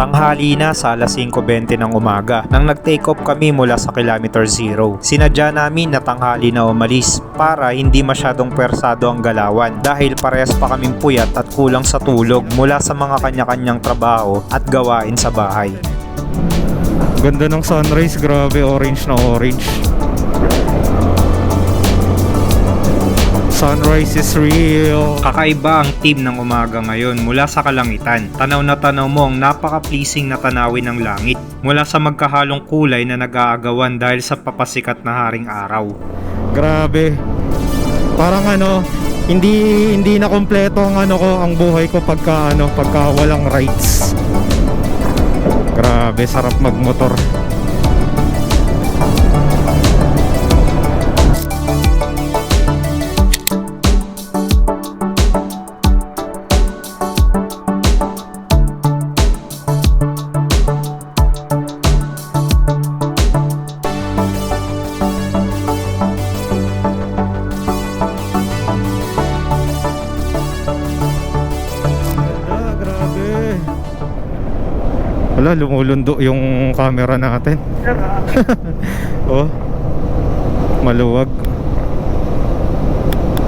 Tanghali na sa alas 5:20 ng umaga nang nag-take off kami mula sa kilometer 0. Sinadya namin na tanghali na umalis para hindi masyadong pwersado ang galawan dahil parehas pa kaming puyat at kulang sa tulog mula sa mga kanya-kanyang trabaho at gawain sa bahay. Ganda ng sunrise, grabe, orange na orange. Sunrise is real. Kakaiba ang team ng umaga ngayon mula sa kalangitan. Tanaw na tanaw mo ang napaka-pleasing na tanawin ng langit mula sa magkahalong kulay na nag-aagawan dahil sa papasikat na haring araw. Grabe. Parang hindi na kompleto ang ang buhay ko pagka walang rides. Grabe, sarap magmotor. Wala, lumulundo yung camera natin. Oh, maluwag.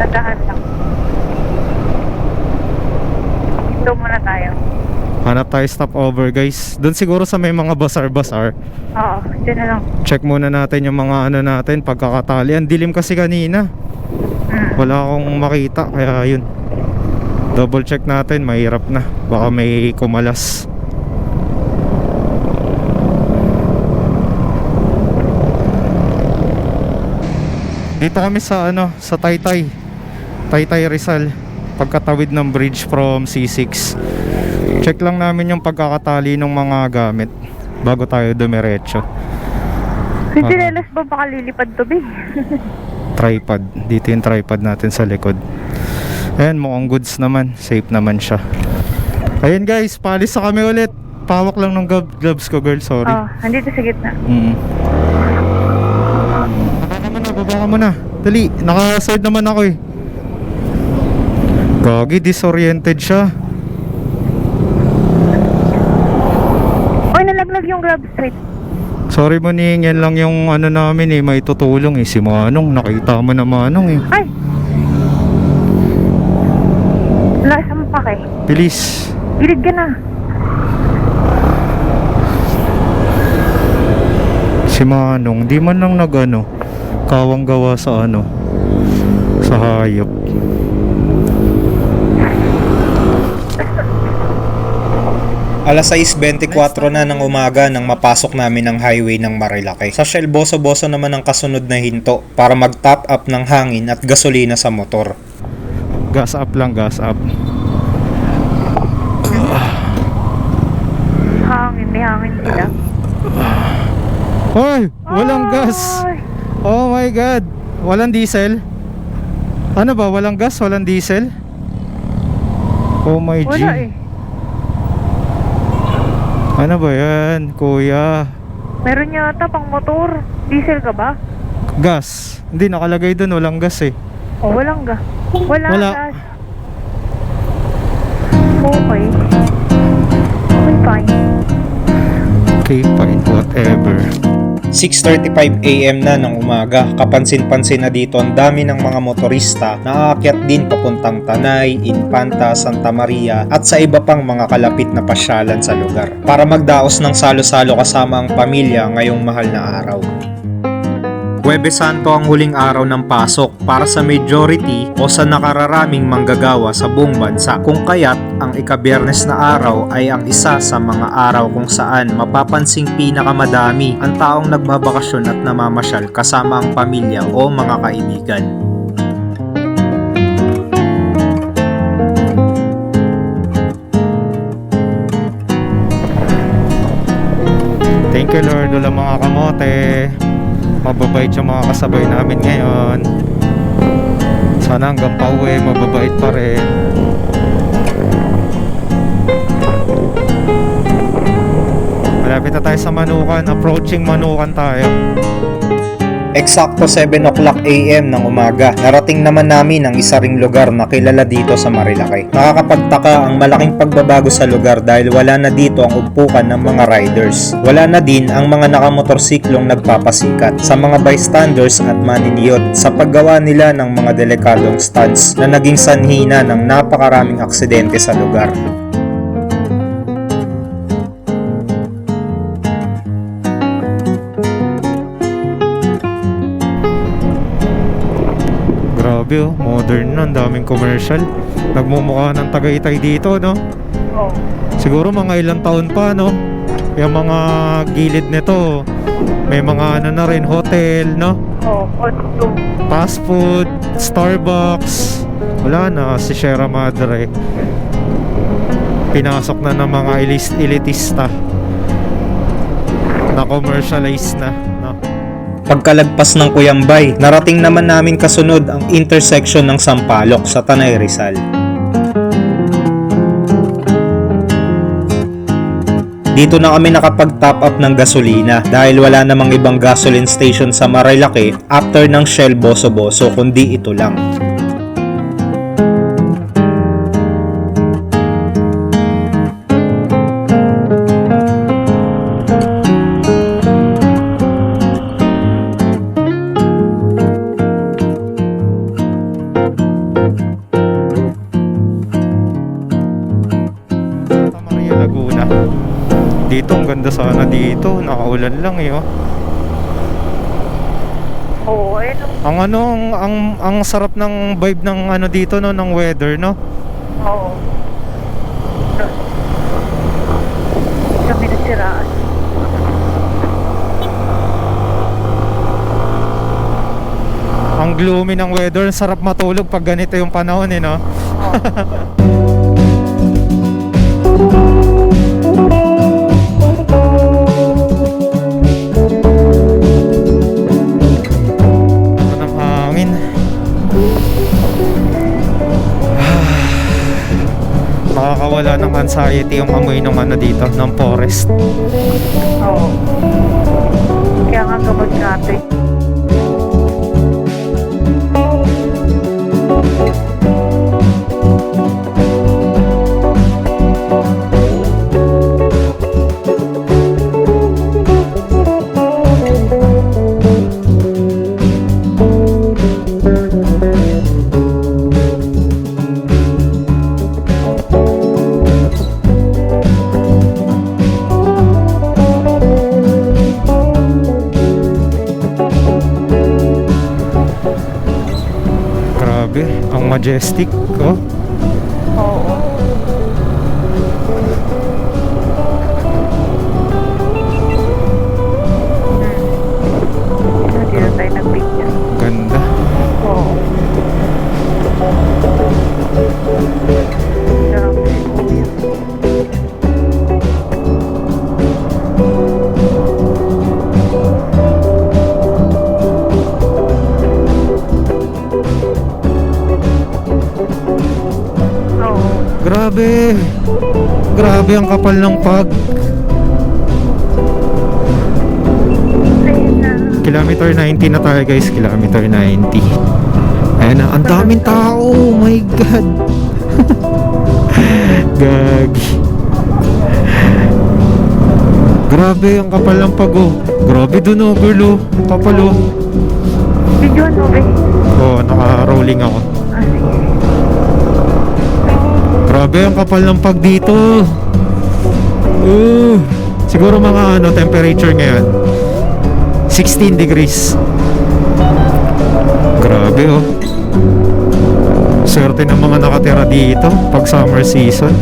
Tatahan lang. Ito muna tayo. Hanap tayo stopover, guys. Doon siguro sa may mga basar-basar. Oo, dyan na lang. Check muna natin yung mga natin, pagkakatali. Ang dilim kasi kanina. Wala akong makita, kaya yun. Double check natin, mahirap na. Baka may kumalas. Dito kami sa sa Taytay Rizal, pagkatawid ng bridge from C6. Check lang namin yung pagkakatali ng mga gamit bago tayo dumiretso. Yung sinelas ba baka lilipad tubig? Tripod, dito yung tripod natin sa likod. Ayan, mukhang goods naman, safe naman siya. Ayan guys, paalis na kami ulit. Pawak lang ng gloves ko, girl, sorry. Oo, nandito sa gitna. Baba ka muna. Dali, naka-sword naman ako eh. Gagi, disoriented siya. Oy, nalaglag yung grab straight. Sorry Moning, yan lang yung namin eh, may tutulong eh. Si Manong, nakita mo na Manong eh. Ay! Wala isang pake. Bilis. Gilid ka na. Si Manong, di man lang kawang gawa sa sa hayop. Alas 6:24 na ng umaga nang mapasok namin ang highway ng Marilake. Sa Shell boso-boso naman ang kasunod na hinto para mag-top up ng hangin at gasolina sa motor. Gas up lang, gas up. May hangin sila. Hoy, walang gas. Oh my god, walang diesel. Ano ba, walang gas, walang diesel? Oh my G. Wala eh. Ano ba yan, kuya? Meron yata pang motor. Diesel ka ba? Gas. Hindi, nakalagay dun, walang gas eh. Oh, walang gas. Wala. Gas. Okay. Okay, fine. Okay, fine, whatever. 6:35 AM na ng umaga, kapansin-pansin na dito ang dami ng mga motorista na aakyat din papuntang Tanay, Infanta, Santa Maria at sa iba pang mga kalapit na pasyalan sa lugar para magdaos ng salo-salo kasama ang pamilya ngayong mahal na araw. Huwebes Santo ang huling araw ng pasok para sa majority o sa nakararaming manggagawa sa buong bansa, kung kaya't ang ikabiyernes na araw ay ang isa sa mga araw kung saan mapapansing pinakamadami ang taong nagbabakasyon at namamasyal kasama ang pamilya o mga kaibigan. Thank you Lord, wala mga kamote. Mababait yung mga kasabay namin ngayon. Sana hanggang pauwi mababait pa rin. Malapit na tayo sa Manukan. Approaching Manukan tayo. Eksakto 7 o'clock AM ng umaga, narating naman namin ang isa ring lugar na kilala dito sa Marilaki. Nakakapagtaka ang malaking pagbabago sa lugar dahil wala na dito ang upukan ng mga riders. Wala na din ang mga nakamotorsiklong nagpapasikat sa mga bystanders at maniniyot sa paggawa nila ng mga delikadong stunts na naging sanhi na ng napakaraming aksidente sa lugar. Grabe oh, modern na, ang daming commercial. Nagmumukha ng Tagaytay dito, no? Oo. Siguro mga ilang taon pa, no? Yung mga gilid nito, may mga ano na rin, hotel, no? Oo. Otto. Fast food, Starbucks. Wala na, si Sierra Madre. Pinasok na ng mga elitista. Na commercialize na, no? Pagkalagpas ng Cuyambay, narating naman namin kasunod ang intersection ng Sampaloc sa Tanay Rizal. Dito na kami nakapag-top up ng gasolina dahil wala namang ibang gasoline station sa Marilaki after ng Shell Boso-Boso kundi ito lang. Santa Maria, Laguna. Dito, ang ganda sana dito. Nakaulan lang eh, oh. Oo. Ayun. Ang ano, ang sarap ng vibe ng ano dito, no, ng weather, no? Oo. Kami nasiraan. Ang gloomy ng weather, ang sarap matulog pag ganito yung panahon, eh, no? Ano ng hangin. Nakakawala ng anxiety yung amoy ng ano dito, ng forest. Oo. Kaya nga gamot natin. Grabe, ang majestic, oh. Oo. Hindi na tayo nag-picture. Ganda. Oo. Sarap si Kuya. Oo. Grabe. Grabe ang kapal ng pag. Ayun na. Kilometer 90 na tayo, guys. Kilometer 90. Ayan na, ang daming tao. Oh my God. Gagi. Grabe ang kapal ng pag, oh. Grabe dun, oh, girl, oh. Kapal, oh. Video ano ba? Oh, naka-rolling ako. Ah, sige. Grabe ang kapal ng pag dito. Siguro mga ano temperature ngayon 16 degrees. Grabe oh. Swerte ng mga nakatira dito pag summer season.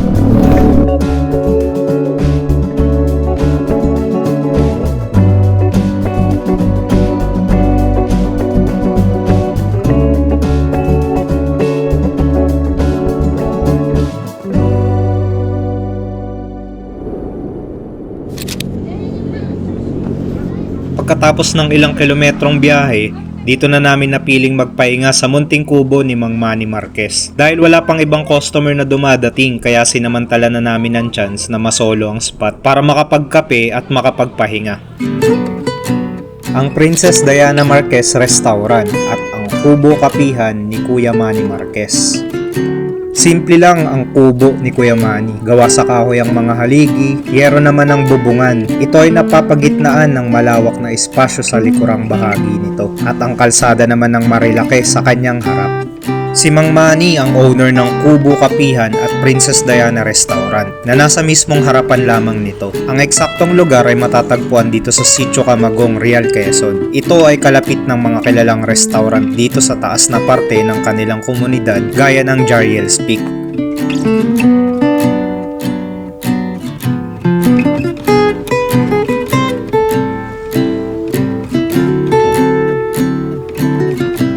Pagkatapos ng ilang kilometrong biyahe, dito na namin napiling magpahinga sa munting kubo ni Mang Manny Marquez. Dahil wala pang ibang customer na dumadating kaya sinamantala na namin ang chance na masolo ang spot para makapagkape at makapagpahinga. ang Princess Diana Marquez Restaurant at ang Kubo Kapihan ni Kuya Manny Marquez. Simple lang ang kubo ni Kuya Manny. Gawa sa kahoy ang mga haligi, yero naman ang bubungan. Ito ay napapagitnaan ng malawak na espasyo sa likurang bahagi nito at ang kalsada naman ng marilaki sa kanyang harap. Si Mang Manny ang owner ng Kubo Kapihan at Princess Diana Restaurant na nasa mismong harapan lamang nito. Ang eksaktong lugar ay matatagpuan dito sa Sitio Camagong, Real Quezon. Ito ay kalapit ng mga kilalang restaurant dito sa taas na parte ng kanilang komunidad gaya ng Jariel's Peak.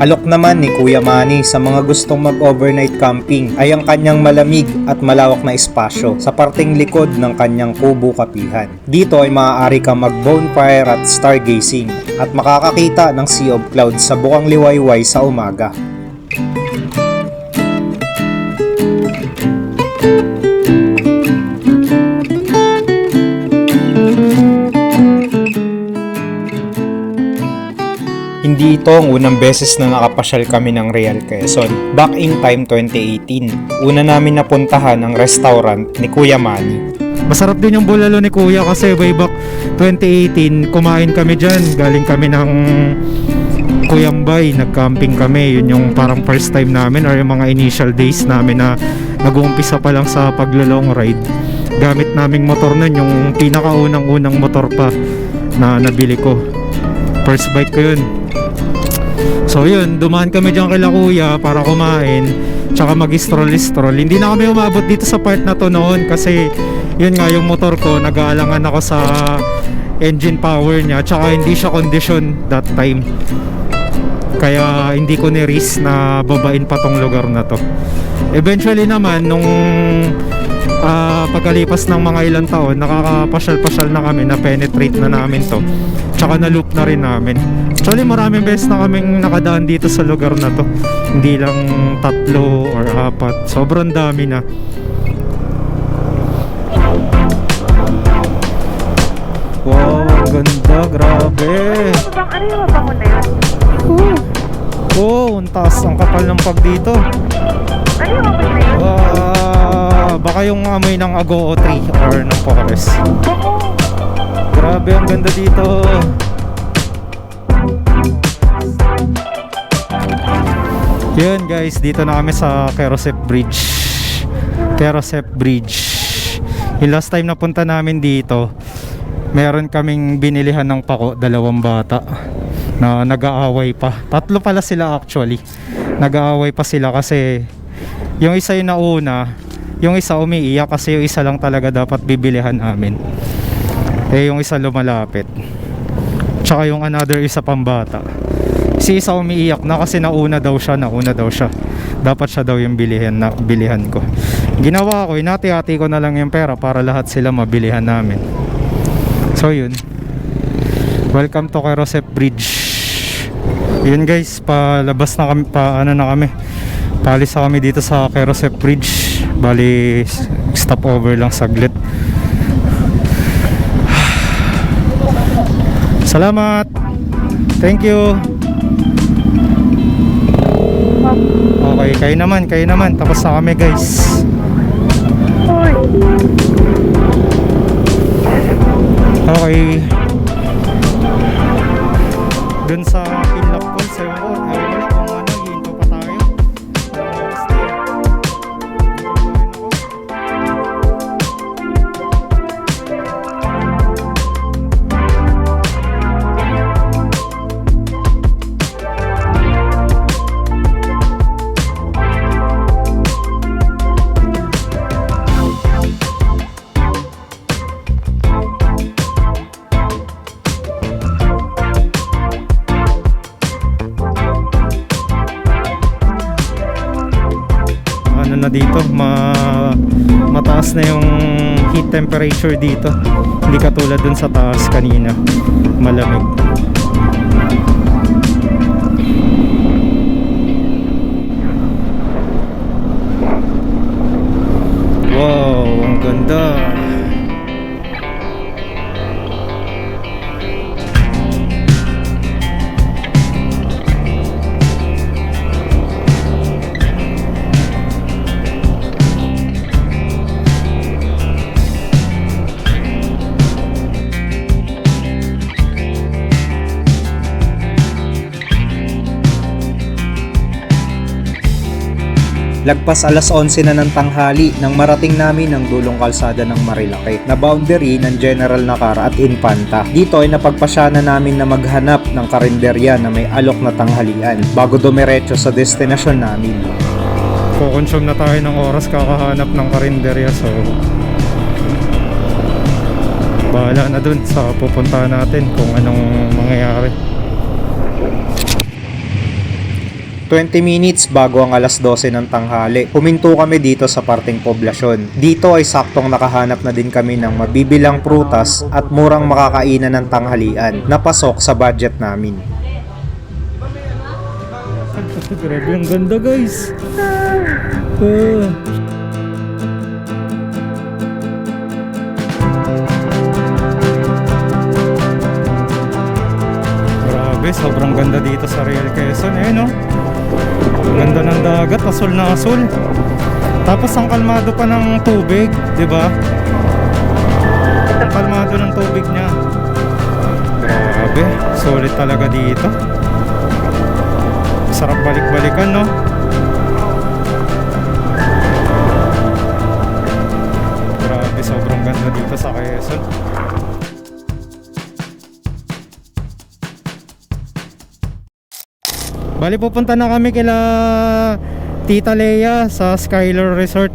Alok naman ni Kuya Manny sa mga gustong mag-overnight camping ay ang kanyang malamig at malawak na espasyo sa parteng likod ng kanyang Kubo Kapihan. Dito ay maaari kang mag-bonfire at stargazing at makakakita ng sea of clouds sa bukang liwayway sa umaga. Hindi ito ang unang beses na nakapasyal kami ng Real Quezon. Back in time 2018, una namin napuntahan ang restaurant ni Kuya Manny. Masarap din yung bulalo ni Kuya kasi way back 2018 kumain kami dyan. Galing kami ng Kuyambay, nag-camping kami. Yun yung parang first time namin or yung mga initial days namin na nag-uumpisa pa lang sa paglo-long ride. Gamit naming motor nun, yung pinakaunang-unang motor pa na nabili ko. First bike ko yun. So yun, dumaan kami dyan kila Kuya para kumain tsaka mag-stroll-stroll. Hindi na kami umabot dito sa part na to noon kasi yun nga yung motor ko, nag-aalangan ako sa engine power niya tsaka hindi siya condition that time. Kaya hindi ko ni-risk na babain pa tong lugar na to. Eventually naman, nung pagkalipas ng mga ilang taon, nakakapasyal-pasyal na kami, na penetrate na namin to tsaka na loop na rin namin. Actually maraming beses na kaming nakadaan dito sa lugar na to, hindi lang 3 or 4, sobrang dami na. Wow, ang ganda, grabe. Ano yung mabango na yun? Oh, ang taas, ang kapal ng pag dito. Ano yung amoy na yun? Baka yung amoy ng Agoo 3 or ng Forest. Oo. Grabe, ang ganda dito. Yun guys, dito na kami sa Kerosep Bridge. Kerosep Bridge. Yung last time na punta namin dito, meron kaming binilihan ng pako, 2 bata na nag-aaway pa. 3 pala sila actually. Nag-aaway pa sila kasi yung isa yung nauna, yung isa umiiyak kasi yung isa lang talaga dapat bibilihan namin. Eh yung isa lumalapit. Tsaka yung another isa pang bata. Si isa umiiyak na kasi nauna daw siya. Dapat siya daw yung bilihan ko. Ginawa ko, inati-ati ko na lang yung pera para lahat sila mabilihan namin. So yun. Welcome to Kerosep Bridge. Yun guys, palabas na kami, paalis na kami dito sa Kerosep Bridge. Bali, stopover lang saglit. Salamat. Thank you. Okay, kayo naman. Tapos na kami guys. Uy. Okay. Dun sa Pinlock Falls, ewan ko, kung ano, hihinto pa tayo. Na dito mataas na yung heat temperature dito, hindi katulad dun sa taas kanina, malamig. Wow, ang ganda. Lagpas alas 11 na ng tanghali nang marating namin ang dulong kalsada ng Marilake na boundary ng General Nakar at Infanta. Dito ay napagpasya na namin na maghanap ng karinderya na may alok na tanghalian bago dumiretso sa destinasyon namin. Kukonsume na tayo ng oras kakahanap ng karinderya, so bahala na dun sa pupuntahan natin kung anong mangyayari. 20 minutes bago ang alas 12 ng tanghali, huminto kami dito sa parteng poblasyon. Dito ay saktong nakahanap na din kami ng mabibilang prutas at murang makakainan ng tanghalian na pasok sa budget namin. Grabe, ang ganda guys. Grabe, sobrang ganda dito sa Real Quezon. Eh no? Ang ganda ng dagat, asul na asul. Tapos ang kalmado pa ng tubig, di ba? Ang kalmado ng tubig niya. Grabe, solid talaga dito. Sarap balik-balikan, no? Grabe, sobrang ganda dito sa Quezon. Bali, pupunta na kami kila Tita Leia sa Skylar Resort.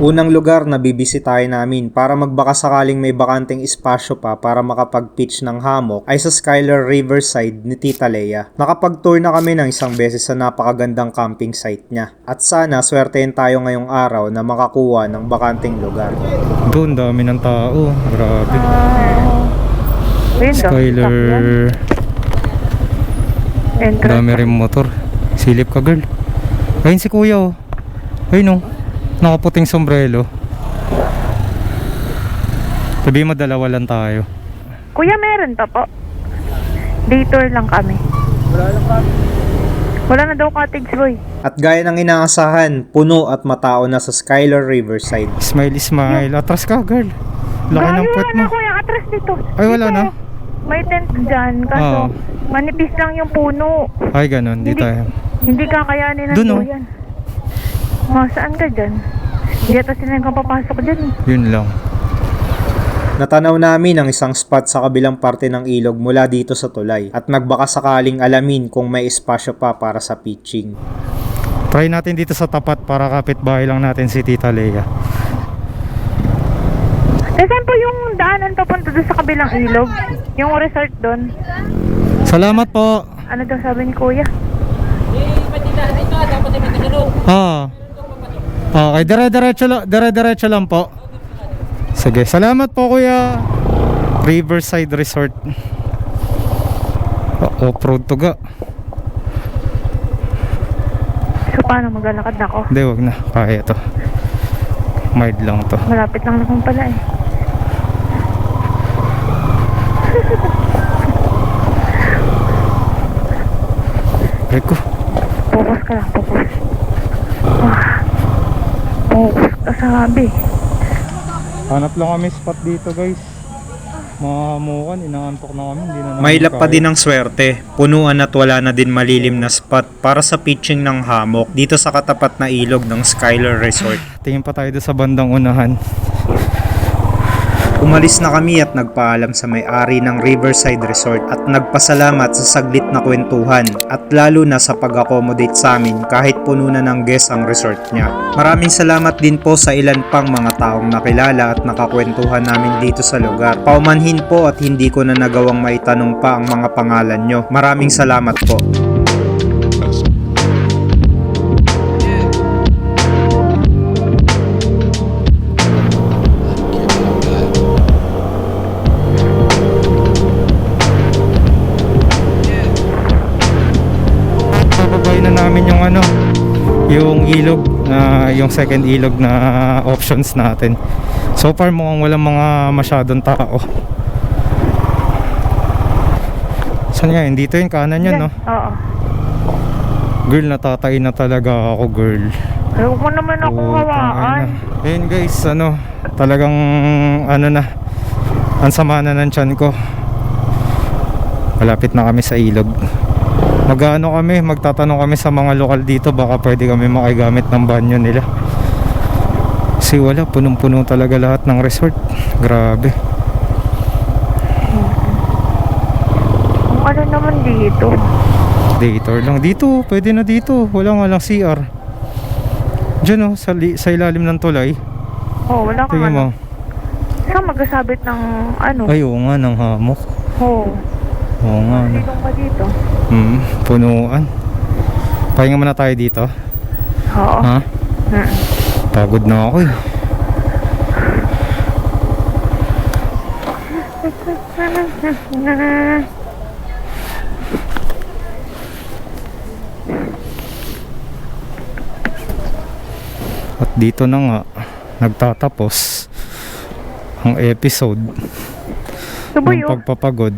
Unang lugar na bibisitahin namin para magbaka sakaling may bakanteng espasyo pa para makapag-pitch ng hammock ay sa Skylar Riverside ni Tita Leia. Nakapag-tour na kami ng isang beses sa napakagandang camping site niya. At sana swertein tayo ngayong araw na makakuha ng bakanteng lugar. Doon, dami ng tao. Grabe. Skylar. Dami rin motor. Silip ka, girl. Ayun si kuya, oh. Ayun, oh. Nakaputing sombrero. Sabi mo dalawa lang tayo. Kuya, meron pa po. Day tour lang kami. Wala na daw cottage, boy. At gaya ng inaasahan, puno at matao na sa Skylar Riverside. Smile, smile. Atras ka, girl. Laki ng puwet mo. Wala na, kuya. Atras dito. Ay, wala Dito. na. May tent dyan, kaso manipis lang yung puno. Ay, ganun. Di tayo. Hindi kakayanin ng Dun, oh. duyan. Saan ka dyan? Hindi ata sila kang papasok dyan. Yun lang. Natanaw namin ang isang spot sa kabilang parte ng ilog mula dito sa tulay at nagbaka sakaling alamin kung may espasyo pa para sa pitching. Try natin dito sa tapat para kapitbahay lang natin si Tita Leia. Saan po yung daanan papunta doon sa kabilang ilog? Yung resort doon? Salamat po. Ano daw sabi ni kuya? Okay, dire-diretso lang po. Sige, salamat po kuya. Riverside Resort. Off-road to ga. So paano maglalakad na ako? Hindi, wag na. Kaya to. Mild lang to. Malapit lang naman pala eh. Eko. Focus ka lang, focus. Focus ka, sabi. Hanap lang kami spot dito guys. Mga hamukan, inaantok na kami. Hindi na namin Mailap pa kaya. din ang swerte, punuan at wala na din malilim na spot para sa pitching ng hammock dito sa katapat na ilog ng Skylar Resort. Tingin pa tayo doon sa bandang unahan. Umalis na kami at nagpaalam sa may-ari ng Riverside Resort at nagpasalamat sa saglit na kwentuhan at lalo na sa pag-accommodate sa amin kahit puno na ng guest ang resort niya. Maraming salamat din po sa ilan pang mga taong nakilala at nakakwentuhan namin dito sa lugar. Paumanhin po at hindi ko na nagawang maitanong pa ang mga pangalan nyo. Maraming salamat po. Bababay na namin yung yung ilog na yung second ilog na options natin. So far mukhang walang mga masyadong tao. Saan nga yun? Dito yung kanan yun, no? Oo. Girl, natatay na talaga ako, girl. Ayaw mo naman ako hawaan. Ayun guys, talagang na, ang sama na ng tiyan ko. Malapit na kami sa ilog. Mag-ano kami, magtatanong kami sa mga lokal dito, baka pwede kami makigamit ng banyo nila. Kasi wala, punong-puno talaga lahat ng resort. Grabe. Kung ano naman dito. Dator lang. Dito, pwede na dito. Wala nga lang CR. Diyan oh, sa ilalim ng tulay. Oh, wala kang Tingin mo. ano. Saan magkasabit ng ano? Ay, oo nga, ng hamok. Oo. Oo nga. No. Silong pa dito. Punuan. Pahinga muna tayo dito. Oo. Ha? Pagod na ako eh. At dito na nga nagtatapos ang episode ng Subuyo. pagpapagod.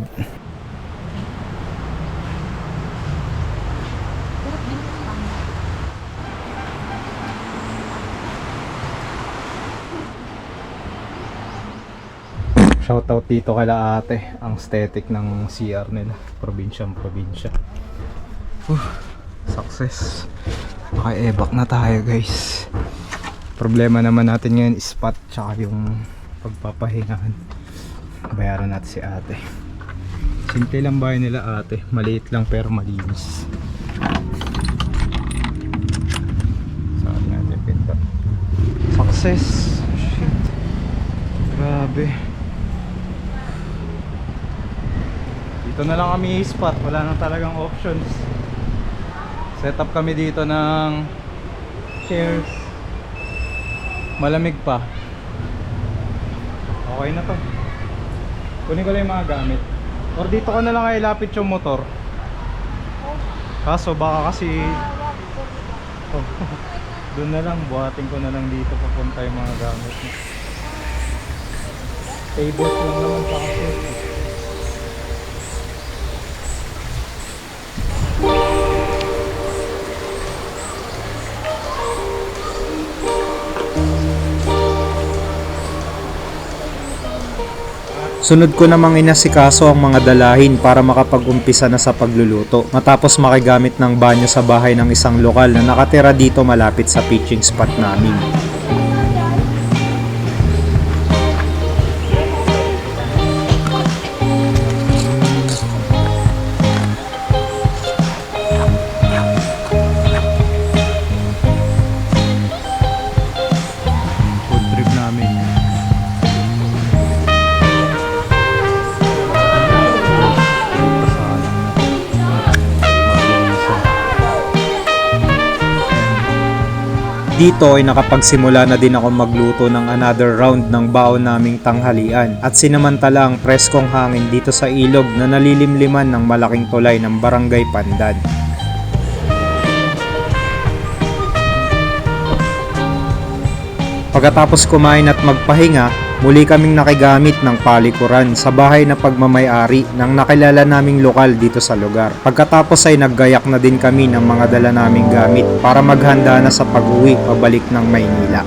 Shoutout dito kala ate, ang aesthetic ng CR nila, probinsyang probinsya. Success. Naka-evac na tayo guys. Problema naman natin ngayon is spot tsaka yung pagpapahingahan. Bayaran natin si ate. Simple lang bahay nila ate, maliit lang pero malinis. Saan natin pinta? Success. Shit. Grabe. Dito na lang kami spot, wala na talagang options. Set up kami dito ng chairs. Malamig pa. Okay na to. Kunin ko lang yung mga gamit. Or dito ko na lang ay lapit yung motor. Kaso baka kasi doon na lang, buhatin ko na lang dito papunta yung mga gamit. Tables lang naman pa kasi. Sunod ko namang inasikaso ang mga dalahin para makapag-umpisa na sa pagluluto matapos makigamit ng banyo sa bahay ng isang lokal na nakatira dito malapit sa pitching spot namin. Food trip namin. Dito ay nakapagsimula na din ako magluto ng another round ng baon naming tanghalian at sinamantala ang preskong hangin dito sa ilog na nalilimliman ng malaking tulay ng Barangay Pandan. Pagkatapos kumain at magpahinga, muli kaming nakigamit ng palikuran sa bahay na pagmamayari ng nakilala naming lokal dito sa lugar. Pagkatapos ay naggayak na din kami ng mga dala naming gamit para maghanda na sa pag-uwi pabalik ng Maynila.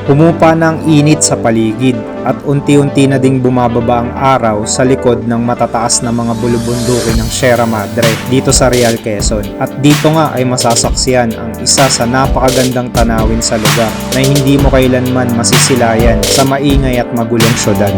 Pumupa na ang init sa paligid at unti-unti na ding bumababa ang araw sa likod ng matataas na mga bulubundukin ng Sierra Madre dito sa Real Quezon. At dito nga ay masasaksiyan ang isa sa napakagandang tanawin sa lugar na hindi mo kailanman masisilayan sa maingay at magulong syudad.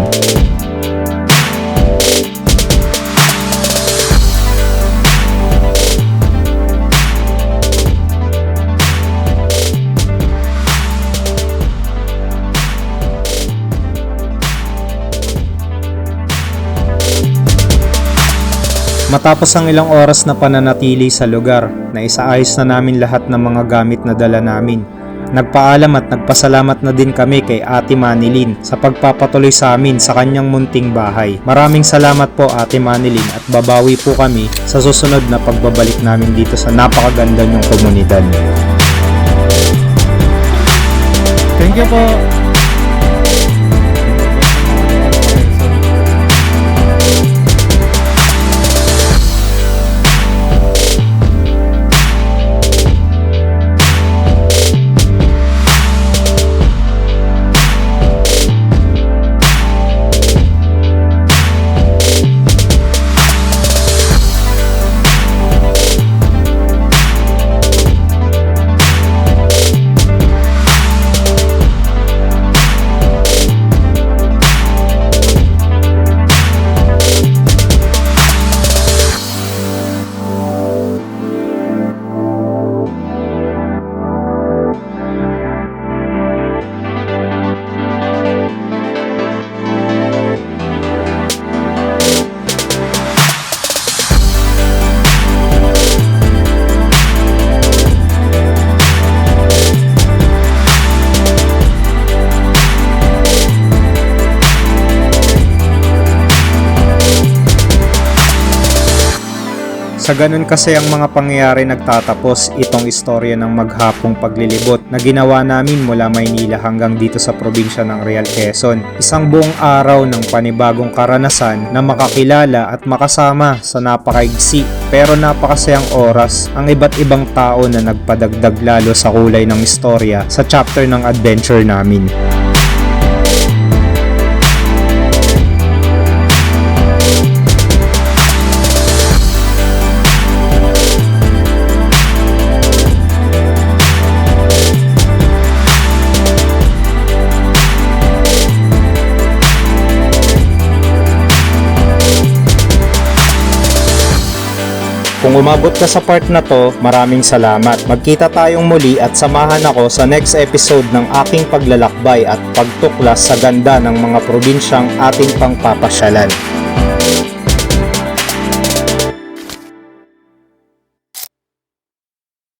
Matapos ang ilang oras na pananatili sa lugar, naisaayos na namin lahat ng mga gamit na dala namin. Nagpaalam at nagpasalamat na din kami kay Ate Manilyn sa pagpapatuloy sa amin sa kanyang munting bahay. Maraming salamat po Ate Manilyn at babawi po kami sa susunod na pagbabalik namin dito sa napakaganda niyong komunidad. Thank you po. Sa ganun kasi ang mga pangyayari nagtatapos itong istorya ng maghapong paglilibot na ginawa namin mula Maynila hanggang dito sa probinsya ng Real Quezon. Isang buong araw ng panibagong karanasan na makakilala at makasama sa napakaigsi pero napakasayang oras ang iba't ibang tao na nagpadagdag lalo sa kulay ng istorya sa chapter ng adventure namin. Kung umabot ka sa part na to, maraming salamat. Magkita tayong muli at samahan ako sa next episode ng aking paglalakbay at pagtuklas sa ganda ng mga probinsyang ating pangpapasyalan.